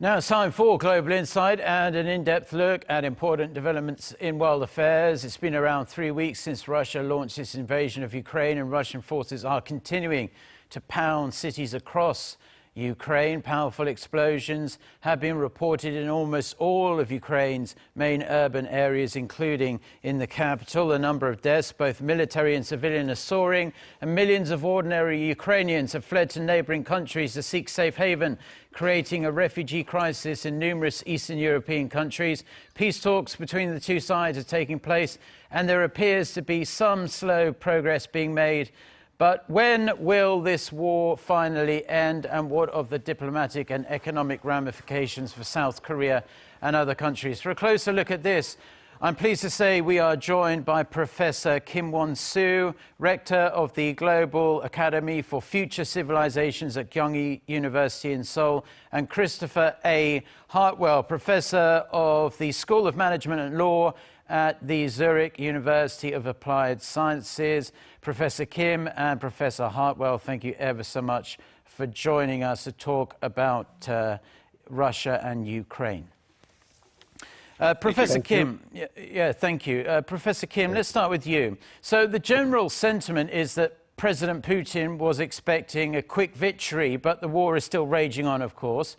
Now it's time for Global Insight and an in-depth look at important developments in world affairs. It's been around 3 weeks since Russia launched its invasion of Ukraine, and Russian forces are continuing to pound cities across Ukraine. Powerful explosions have been reported in almost all of Ukraine's main urban areas, including in the capital. The number of deaths, both military and civilian, are soaring, and millions of ordinary Ukrainians have fled to neighboring countries to seek safe haven, creating a refugee crisis in numerous Eastern European countries. Peace talks between the two sides are taking place, and there appears to be some slow progress being made. But when will this war finally end, and what of the diplomatic and economic ramifications for South Korea and other countries? For a closer look at this, I'm pleased to say we are joined by Professor Kim Won-soo, Rector of the Global Academy for Future Civilizations at Kyunghee University in Seoul, and Christopher A. Hartwell, Professor of the School of Management and Law at the Zurich University of Applied Sciences. Professor Kim and Professor Hartwell, thank you ever so much for joining us to talk about Russia and Ukraine. Professor Kim, thank you. Professor Kim, let's start with you. So the general sentiment is that President Putin was expecting a quick victory, but the war is still raging on, of course,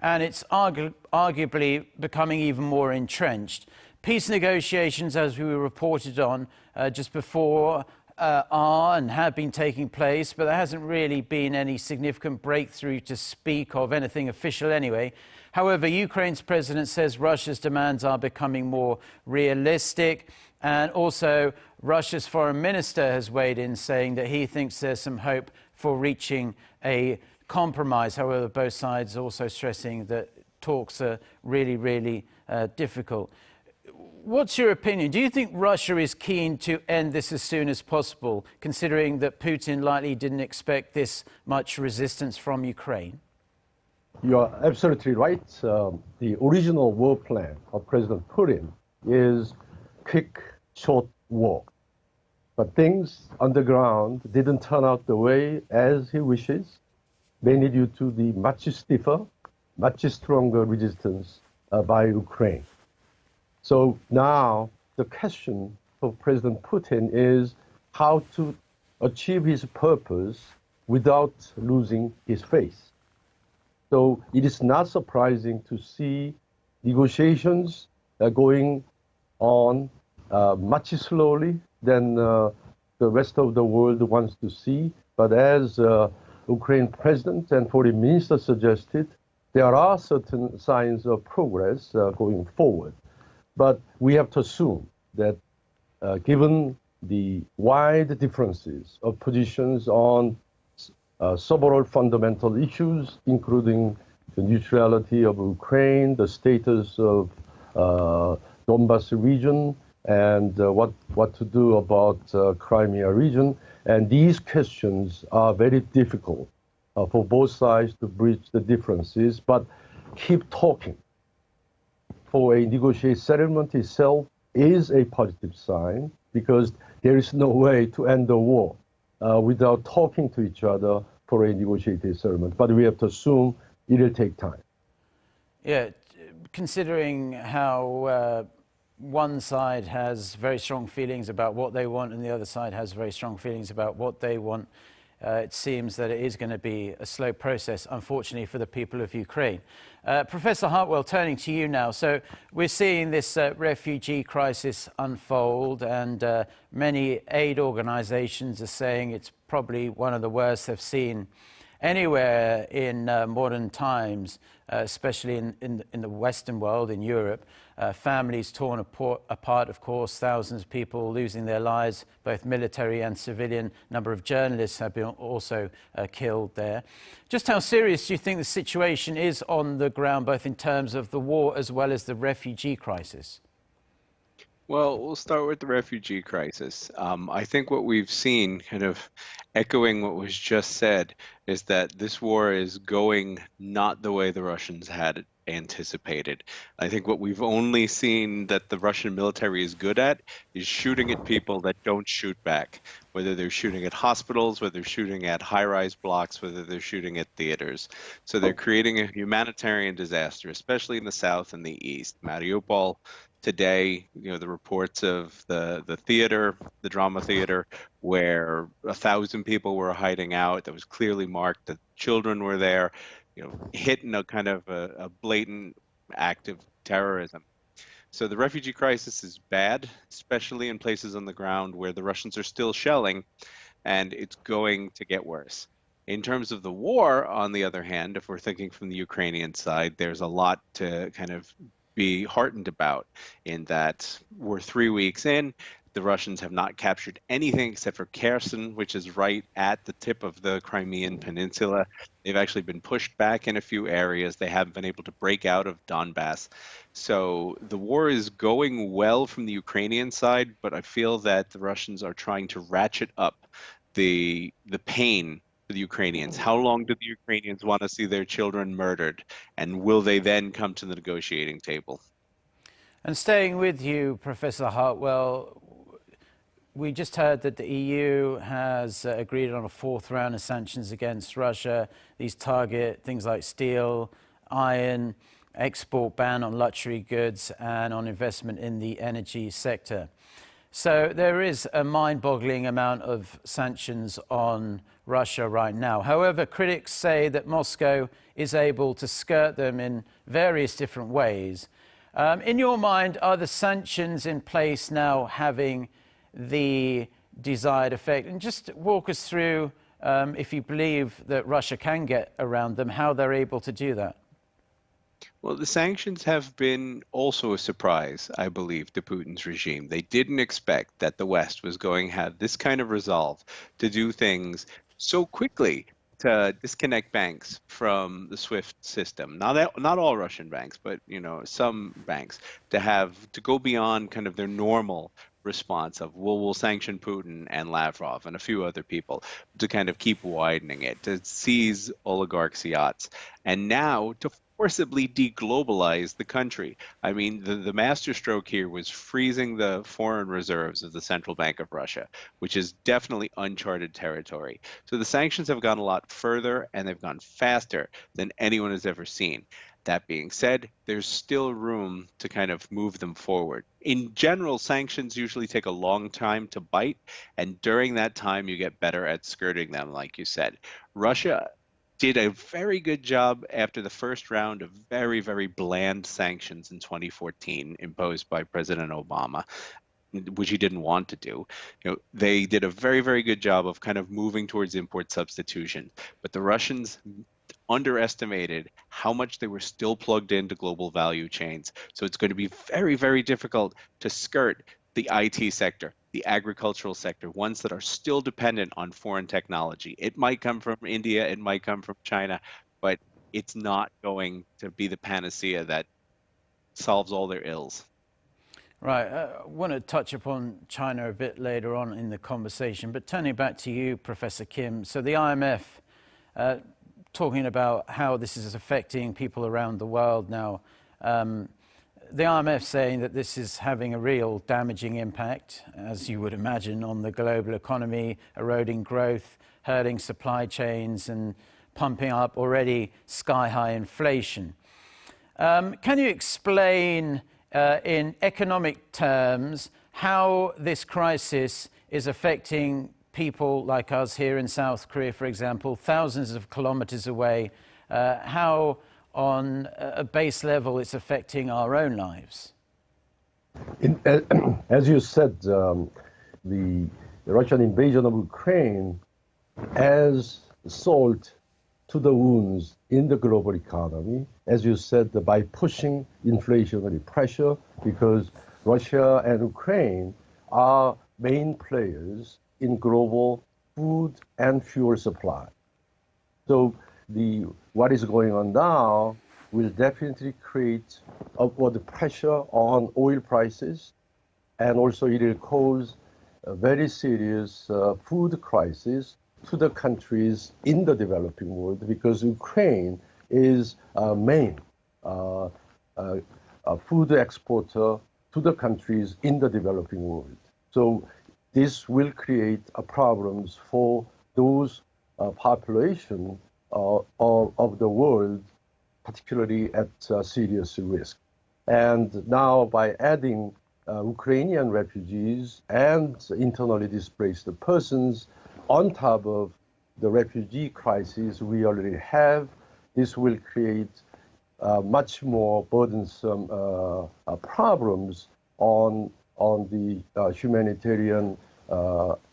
and it's arguably becoming even more entrenched. Peace negotiations, as we reported on just before, are and have been taking place, but there hasn't really been any significant breakthrough to speak of, anything official anyway. However, Ukraine's president says Russia's demands are becoming more realistic, and also Russia's foreign minister has weighed in, saying that he thinks there's some hope for reaching a compromise. However, both sides also stressing that talks are really difficult. What's your opinion? Do you think Russia is keen to end this as soon as possible, considering that Putin likely didn't expect this much resistance from Ukraine? You are absolutely right. The original war plan of President Putin is quick, short war. But things on the ground didn't turn out the way as he wishes, mainly due to the much stiffer, much stronger resistance by Ukraine. So now the question for President Putin is how to achieve his purpose without losing his face. So it is not surprising to see negotiations going on much slowly than the rest of the world wants to see. But as Ukraine President and Foreign Minister suggested, there are certain signs of progress going forward. But we have to assume that given the wide differences of positions on several fundamental issues, including the neutrality of Ukraine, the status of Donbas region, and what to do about Crimea region, and these questions are very difficult for both sides to bridge the differences, but keep talking for a negotiated settlement itself is a positive sign, because there is no way to end the war without talking to each other for a negotiated settlement. But we have to assume it will take time. Yeah, considering how one side has very strong feelings about what they want and the other side has very strong feelings about what they want, it seems that it is going to be a slow process, unfortunately, for the people of Ukraine. Professor Hartwell, turning to you now. So we're seeing this refugee crisis unfold, and many aid organizations are saying it's probably one of the worst they've seen anywhere in modern times, especially in the Western world, in Europe. Families torn apart, of course, thousands of people losing their lives, both military and civilian. A number of journalists have been also killed there. Just how serious do you think the situation is on the ground, both in terms of the war as well as the refugee crisis? Well, we'll start with the refugee crisis. I think what we've seen, kind of echoing what was just said, is that this war is going not the way the Russians had anticipated. I think what we've only seen that the Russian military is good at is shooting at people that don't shoot back, whether they're shooting at hospitals, whether they're shooting at high-rise blocks, whether they're shooting at theaters. So they're creating a humanitarian disaster, especially in the south and the east. Mariupol today, the reports of the theater, the drama theater, where 1,000 people were hiding out. That was clearly marked that children were there, hit in a kind of a blatant act of terrorism. So the refugee crisis is bad, especially in places on the ground where the Russians are still shelling, and it's going to get worse. In terms of the war, on the other hand, if we're thinking from the Ukrainian side, there's a lot to kind of be heartened about in that we're 3 weeks in. The Russians have not captured anything except for Kherson, which is right at the tip of the Crimean Peninsula. They've actually been pushed back in a few areas. They haven't been able to break out of Donbass. So the war is going well from the Ukrainian side, but I feel that the Russians are trying to ratchet up the pain for the Ukrainians. How long do the Ukrainians want to see their children murdered? And will they then come to the negotiating table? And staying with you, Professor Hartwell, we just heard that the EU has agreed on a fourth round of sanctions against Russia. These target things like steel, iron, export ban on luxury goods, and on investment in the energy sector. So there is a mind-boggling amount of sanctions on Russia right now. However, critics say that Moscow is able to skirt them in various different ways. In your mind, are the sanctions in place now having the desired effect? And just walk us through, if you believe that Russia can get around them, how they're able to do that. Well, the sanctions have been also a surprise, I believe, to Putin's regime. They didn't expect that the West was going to have this kind of resolve to do things so quickly, to disconnect banks from the SWIFT system. Not all Russian banks, but some banks, to go beyond kind of their normal response of, well, we'll sanction Putin and Lavrov and a few other people, to kind of keep widening it, to seize oligarchs' yachts, and now to forcibly deglobalize the country. I mean, the masterstroke here was freezing the foreign reserves of the Central Bank of Russia, which is definitely uncharted territory. So the sanctions have gone a lot further and they've gone faster than anyone has ever seen. That being said, there's still room to kind of move them forward. In general, sanctions usually take a long time to bite, and during that time, you get better at skirting them, like you said. Russia did a very good job after the first round of very, very bland sanctions in 2014 imposed by President Obama, which he didn't want to do. They did a very, very good job of kind of moving towards import substitution, but the Russians underestimated how much they were still plugged into global value chains. So it's going to be very, very difficult to skirt the IT sector, the agricultural sector, ones that are still dependent on foreign technology. It might come from India, it might come from China, but it's not going to be the panacea that solves all their ills. Right. I want to touch upon China a bit later on in the conversation, but turning back to you, Professor Kim. So the IMF, talking about how this is affecting people around the world now. The IMF saying that this is having a real damaging impact, as you would imagine, on the global economy, eroding growth, hurting supply chains, and pumping up already sky-high inflation. Can you explain in economic terms how this crisis is affecting people like us here in South Korea, for example, thousands of kilometers away, how on a base level it's affecting our own lives? As you said, the Russian invasion of Ukraine adds salt to the wounds in the global economy, as you said, by pushing inflationary pressure, because Russia and Ukraine are main players in global food and fuel supply. So what is going on now will definitely create upward pressure on oil prices, and also it will cause a very serious food crisis to the countries in the developing world, because Ukraine is a main food exporter to the countries in the developing world. So this will create problems for those population of the world, particularly at serious risk. And now by adding Ukrainian refugees and internally displaced persons on top of the refugee crisis we already have, this will create much more burdensome problems on the humanitarian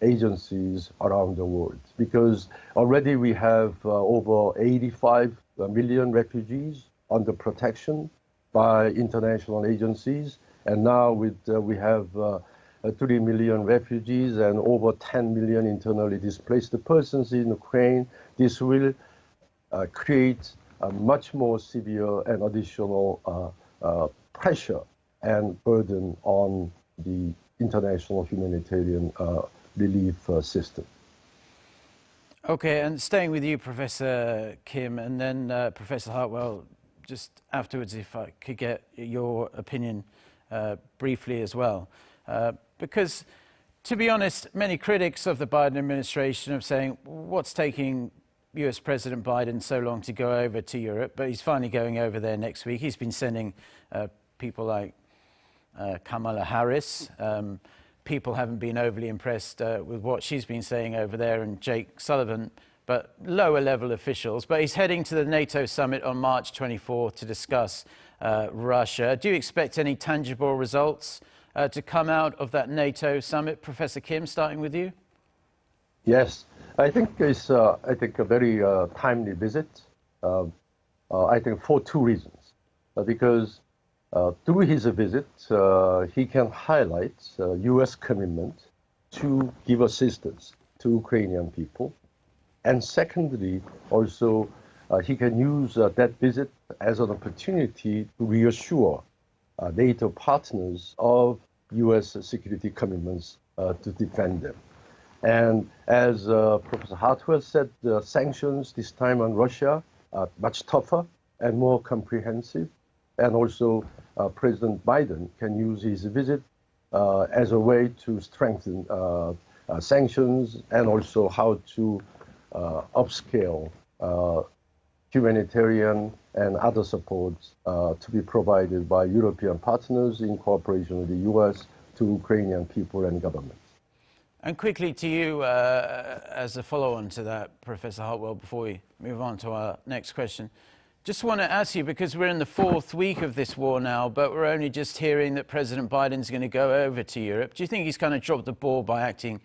agencies around the world, because already we have over 85 million refugees under protection by international agencies, and now we have 3 million refugees and over 10 million internally displaced persons in Ukraine. This will create a much more severe and additional pressure and burden on the international humanitarian relief system. Okay, and staying with you, Professor Kim, and then Professor Hartwell, just afterwards, if I could get your opinion briefly as well. Because, to be honest, many critics of the Biden administration are saying, what's taking US President Biden so long to go over to Europe? But he's finally going over there next week. He's been sending people like Kamala Harris. People haven't been overly impressed with what she's been saying over there, and Jake Sullivan, but lower level officials. But he's heading to the NATO summit on March 24th to discuss Russia. Do you expect any tangible results to come out of that NATO summit? Professor Kim, starting with you. Yes, I think it's a very timely visit. I think for two reasons. Because through his visit, he can highlight U.S. commitment to give assistance to Ukrainian people. And secondly, also, he can use that visit as an opportunity to reassure NATO partners of U.S. security commitments to defend them. And as Professor Hartwell said, the sanctions this time on Russia are much tougher and more comprehensive. And also, President Biden can use his visit as a way to strengthen sanctions, and also how to upscale humanitarian and other supports to be provided by European partners in cooperation with the U.S. to Ukrainian people and government. And quickly to you, as a follow-on to that, Professor Hartwell, before we move on to our next question, just want to ask you, because we're in the fourth week of this war now, but we're only just hearing that President Biden's going to go over to Europe. Do you think he's kind of dropped the ball by acting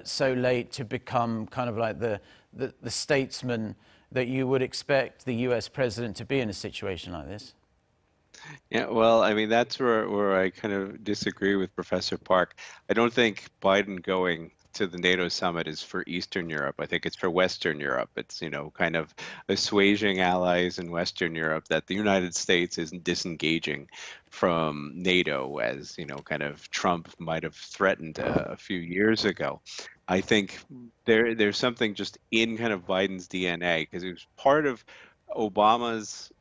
so late to become kind of like the statesman that you would expect the US president to be in a situation like this? Yeah, well, I mean, that's where I kind of disagree with Professor Park. I don't think Biden going to the NATO summit is for Eastern Europe. I think it's for Western Europe. It's, kind of assuaging allies in Western Europe that the United States isn't disengaging from NATO as, kind of Trump might have threatened a few years ago. I think there's something just in kind of Biden's DNA, because it was part of Obama's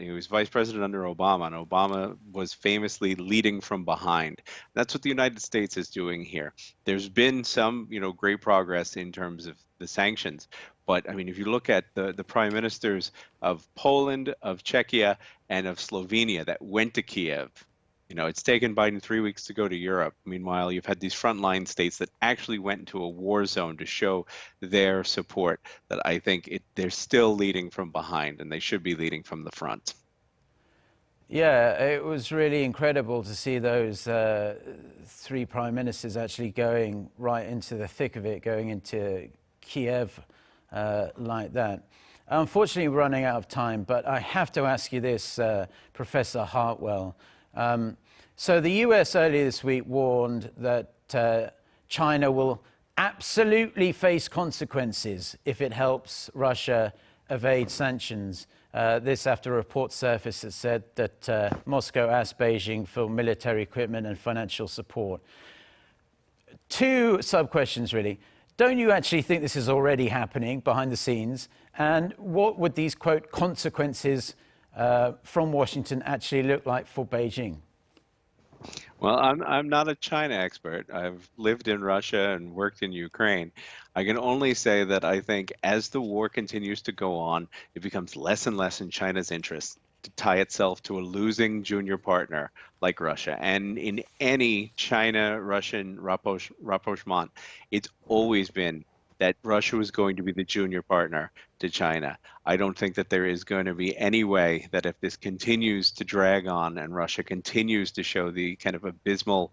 he was vice president under Obama, and Obama was famously leading from behind. That's what the United States is doing here. There's been some, great progress in terms of the sanctions. But I mean, if you look at the prime ministers of Poland, of Czechia, and of Slovenia that went to Kiev, it's taken Biden 3 weeks to go to Europe. Meanwhile, you've had these frontline states that actually went into a war zone to show their support, that I think they're still leading from behind, and they should be leading from the front. Yeah, it was really incredible to see those three prime ministers actually going right into the thick of it, going into Kiev like that. Unfortunately, we're running out of time, but I have to ask you this, Professor Hartwell. So the US earlier this week warned that China will absolutely face consequences if it helps Russia evade sanctions. This after a report surfaced that said that Moscow asked Beijing for military equipment and financial support. Two sub-questions, really. Don't you actually think this is already happening behind the scenes? And what would these, quote, consequences from Washington actually look like for Beijing? Well, I'm not a China expert. I've lived in Russia and worked in Ukraine. I can only say that I think as the war continues to go on, it becomes less and less in China's interest to tie itself to a losing junior partner like Russia. And in any China-Russian rapprochement, it's always been that Russia was going to be the junior partner to China. I don't think that there is going to be any way that if this continues to drag on and Russia continues to show the kind of abysmal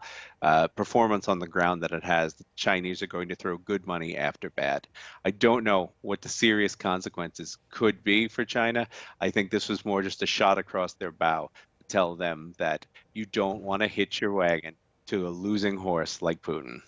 performance on the ground that it has, the Chinese are going to throw good money after bad. I don't know what the serious consequences could be for China. I think this was more just a shot across their bow to tell them that you don't want to hitch your wagon to a losing horse like Putin.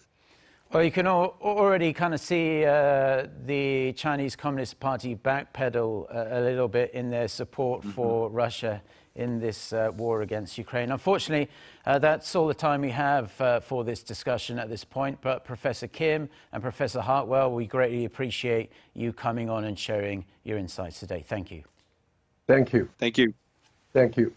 Well, you can already kind of see the Chinese Communist Party backpedal a little bit in their support for Russia in this war against Ukraine. Unfortunately, that's all the time we have for this discussion at this point. But Professor Kim and Professor Hartwell, we greatly appreciate you coming on and sharing your insights today. Thank you. Thank you. Thank you. Thank you.